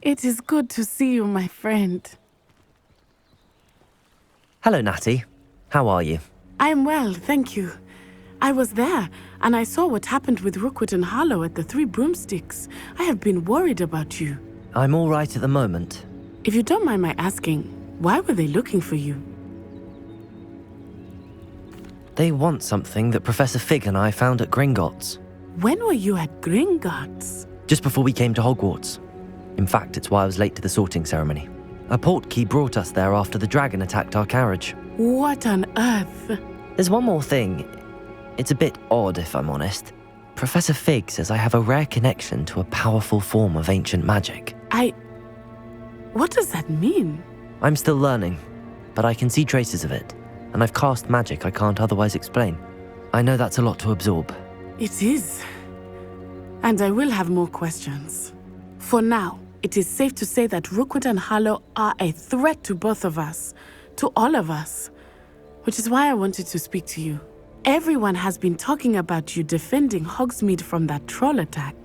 It is good to see you, my friend. Hello, Natty. How are you? I am well, thank you. I was there, and I saw what happened with Rookwood and Harlow at the Three Broomsticks. I have been worried about you. I'm all right at the moment. If you don't mind my asking, why were they looking for you? They want something that Professor Fig and I found at Gringotts. When were you at Gringotts? Just before we came to Hogwarts. In fact, it's why I was late to the sorting ceremony. A portkey brought us there after the dragon attacked our carriage. What on earth? There's one more thing. It's a bit odd, if I'm honest. Professor Fig says I have a rare connection to a powerful form of ancient magic. What does that mean? I'm still learning, but I can see traces of it, and I've cast magic I can't otherwise explain. I know that's a lot to absorb. It is. And I will have more questions. For now, it is safe to say that Rookwood and Harlow are a threat to both of us, to all of us, which is why I wanted to speak to you. Everyone has been talking about you defending Hogsmeade from that troll attack.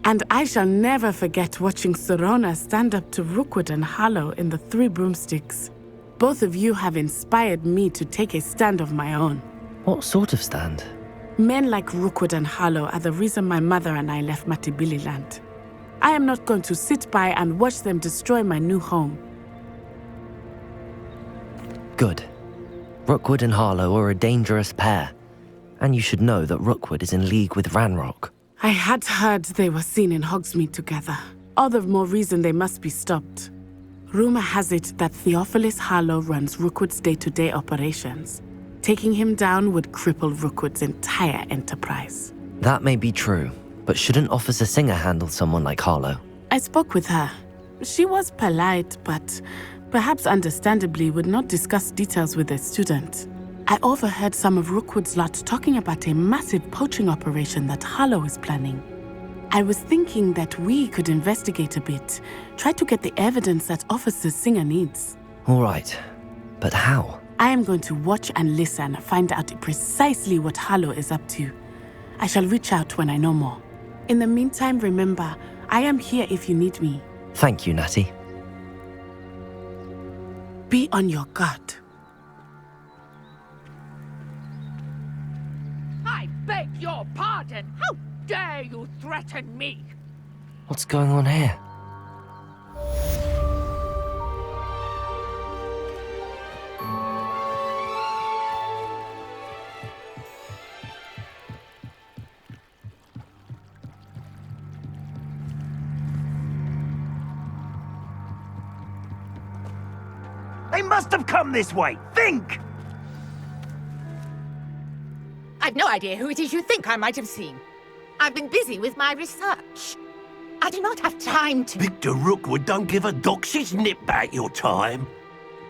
And I shall never forget watching Sorona stand up to Rookwood and Harlow in the Three Broomsticks. Both of you have inspired me to take a stand of my own. What sort of stand? Men like Rookwood and Harlow are the reason my mother and I left Matabeleland. I am not going to sit by and watch them destroy my new home. Good. Rookwood and Harlow are a dangerous pair. And you should know that Rookwood is in league with Ranrock. I had heard they were seen in Hogsmeade together. All the more reason they must be stopped. Rumor has it that Theophilus Harlow runs Rookwood's day-to-day operations. Taking him down would cripple Rookwood's entire enterprise. That may be true, but shouldn't Officer Singer handle someone like Harlow? I spoke with her. She was polite, but perhaps understandably would not discuss details with a student. I overheard some of Rookwood's lot talking about a massive poaching operation that Harlow is planning. I was thinking that we could investigate a bit, try to get the evidence that Officer Singer needs. All right, but how? I am going to watch and listen, find out precisely what Harlow is up to. I shall reach out when I know more. In the meantime, remember, I am here if you need me. Thank you, Natty. Be on your guard. I beg your pardon! How dare you threaten me? What's going on here? They must have come this way! Think! I've no idea who it is you think I might have seen. I've been busy with my research. I do not have time to... Victor Rookwood don't give a doxy's nip back your time.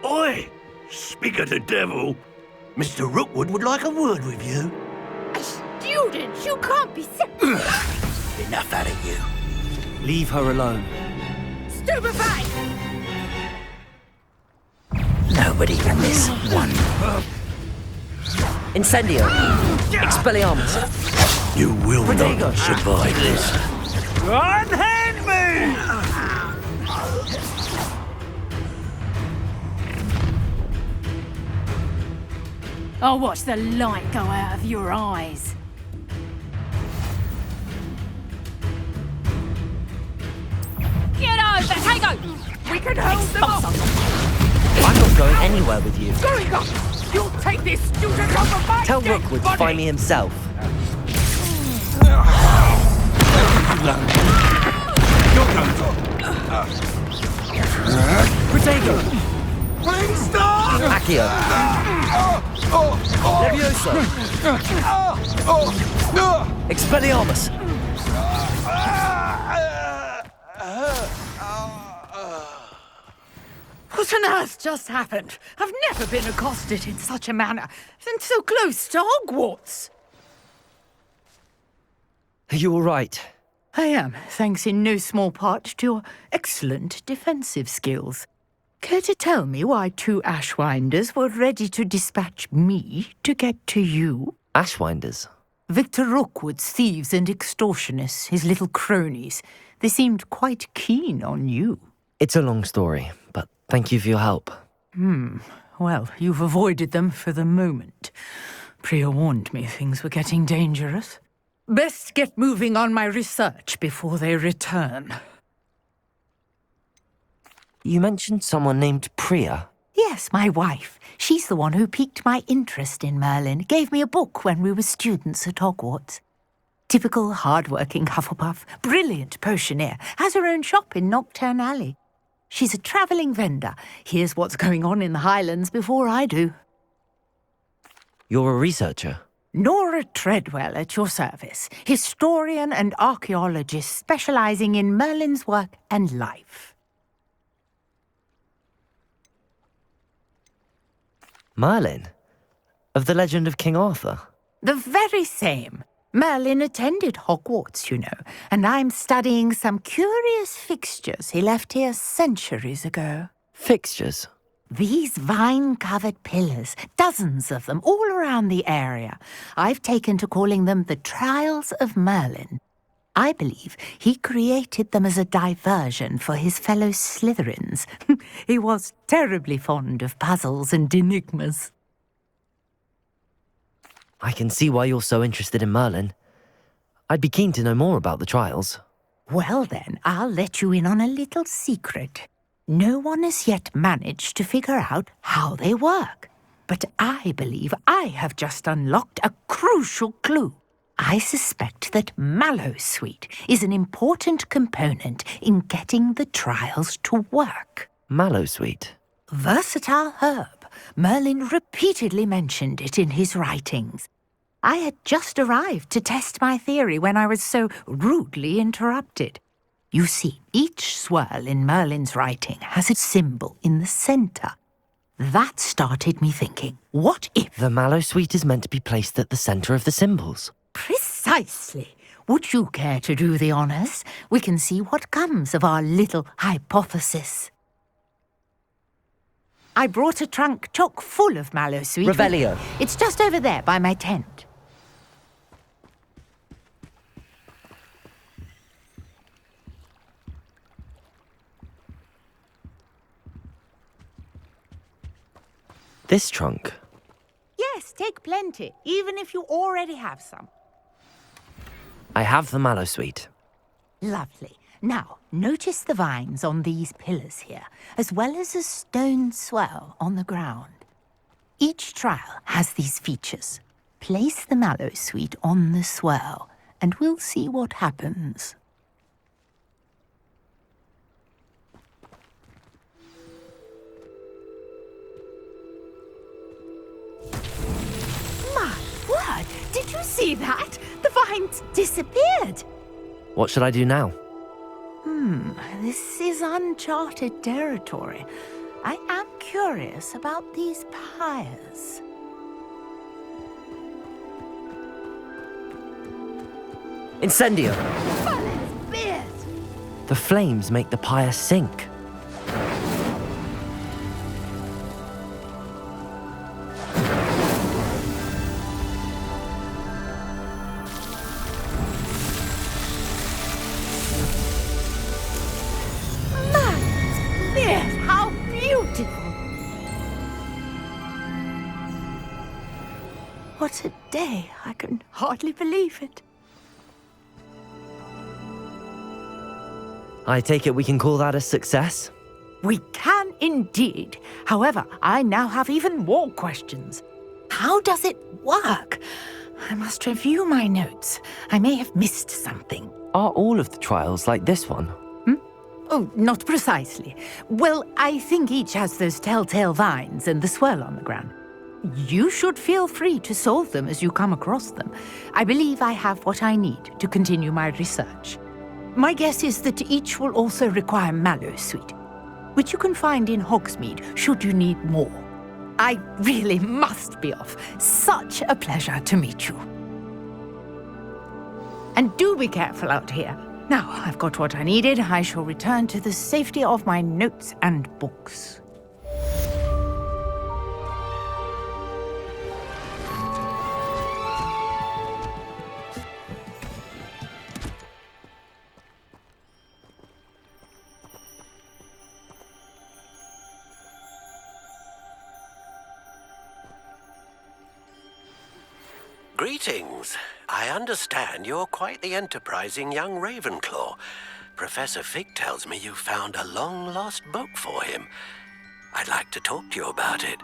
Oi! Speak of the devil. Mr. Rookwood would like a word with you. A student? You can't be Enough out of you. Leave her alone. stupefied! Nobody can miss one. Incendio! Expelliarmus! You will Protego. not survive this. Unhand me! I'll watch the light go out of your eyes. Get over, Protego! We can hold them off! I'm not going anywhere with you. Going off! You'll take this student off of my Tell dead Rookwood to body. find me himself. Protego! Please stop! Accio! Levioso! Expelliarmus! What on earth just happened? I've never been accosted in such a manner, and so close to Hogwarts. Are you all right? I am, thanks in no small part to your excellent defensive skills. Care to tell me why two Ashwinders were ready to dispatch me to get to you? Ashwinders? Victor Rookwood's thieves and extortionists, his little cronies. They seemed quite keen on you. It's a long story, but thank you for your help. Well, you've avoided them for the moment. Priya warned me things were getting dangerous. Best get moving on my research before they return. You mentioned someone named Priya. Yes, my wife. She's the one who piqued my interest in Merlin. Gave me a book when we were students at Hogwarts. Typical hard-working Hufflepuff, brilliant potioneer, has her own shop in Nocturne Alley. She's a travelling vendor. Hears what's going on in the Highlands before I do. You're a researcher? Nora Treadwell at your service, historian and archaeologist specialising in Merlin's work and life. Merlin? Of the legend of King Arthur? The very same. Merlin attended Hogwarts, you know, and I'm studying some curious fixtures he left here centuries ago. Fixtures? These vine-covered pillars, dozens of them, all around the area. I've taken to calling them the Trials of Merlin. I believe he created them as a diversion for his fellow Slytherins. He was terribly fond of puzzles and enigmas. I can see why you're so interested in Merlin. I'd be keen to know more about the trials. Well then, I'll let you in on a little secret. No one has yet managed to figure out how they work. But I believe I have just unlocked a crucial clue. I suspect that Mallowsweet is an important component in getting the trials to work. Mallowsweet? Versatile herb. Merlin repeatedly mentioned it in his writings. I had just arrived to test my theory when I was so rudely interrupted. You see, each swirl in Merlin's writing has a symbol in the centre. That started me thinking, what if... The Mallowsweet is meant to be placed at the centre of the symbols. Precisely. Would you care to do the honours? We can see what comes of our little hypothesis. I brought a trunk chock full of Mallowsweet. Revelio. It's just over there by my tent. This trunk? Yes, take plenty, even if you already have some. I have the Mallowsweet. Lovely. Now, notice the vines on these pillars here, as well as a stone swell on the ground. Each trial has these features. Place the Mallowsweet on the swell, and we'll see what happens. My word! Did you see that? The vines disappeared! What should I do now? This is uncharted territory. I am curious about these pyres. Incendio! Merlin's beard! The flames make the pyre sink. Merlin's beard! How beautiful! What a day! I can hardly believe it. I take it we can call that a success? We can indeed. However, I now have even more questions. How does it work? I must review my notes. I may have missed something. Are all of the trials like this one? Oh, not precisely. Well, I think each has those telltale vines and the swirl on the ground. You should feel free to solve them as you come across them. I believe I have what I need to continue my research. My guess is that each will also require Mallowsweet, which you can find in Hogsmeade should you need more. I really must be off. Such a pleasure to meet you. And do be careful out here. Now I've got what I needed, I shall return to the safety of my notes and books. Greetings. I understand you're quite the enterprising young Ravenclaw. Professor Fig tells me you found a long-lost book for him. I'd like to talk to you about it.